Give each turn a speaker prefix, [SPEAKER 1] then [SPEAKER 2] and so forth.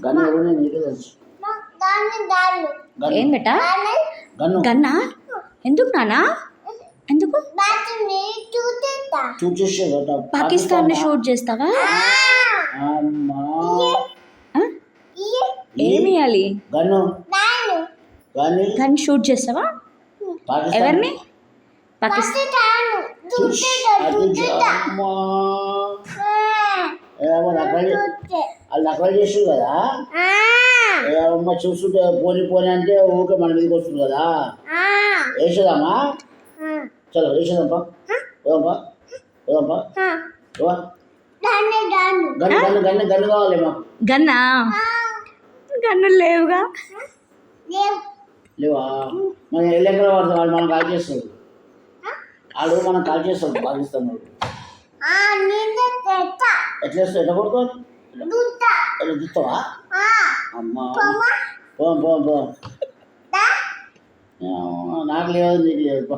[SPEAKER 1] Gun ఎవరు నీకే తెలుసు.
[SPEAKER 2] ఏం బెటా
[SPEAKER 1] గన్ను
[SPEAKER 2] గన్నా ఎందుకు నానా ఎందుకు
[SPEAKER 1] షూట్ చేసేదట.
[SPEAKER 2] పాకిస్తాన్ షూట్ చేస్తావా
[SPEAKER 1] అమ్మా
[SPEAKER 2] ఆ? ఏమి ఇవ్వాలి
[SPEAKER 1] గన్ను కానీ
[SPEAKER 2] గన్ షూట్ చేస్తావా
[SPEAKER 1] పాకిస్తాన్
[SPEAKER 2] ఎవరిని పాకిస్తాన్
[SPEAKER 1] అమ్మా వాళ్ళు నకలు చేస్తుంది కదా. అమ్మ చూస్తుంటే పోనీ పోనీ అంటే ఊరికే మన మీదకి వస్తుంది కదా. వేసేదామా చలో వేసేదాంపా పోదాంపా పోదాంపా గన్ను గన్ను గన్ను గన్ను కావాలి మాకు.
[SPEAKER 2] గన్నా గన్నులు లేవుగా
[SPEAKER 1] లేవా మనం ఎల్లెక్కడ పడతాం వాళ్ళు మనం కాల్ చేస్తాడు. వాడు మనం కాల్ చేస్తాడు పాకిస్తాన్ వాడు. ఎట్లా వేస్తావు ఎట్లా కొడుతావు ఎట్లా దిస్తావా అమ్మా పోదాం పోదాం పోదాం. నాకు లేదు నీకు లేదు.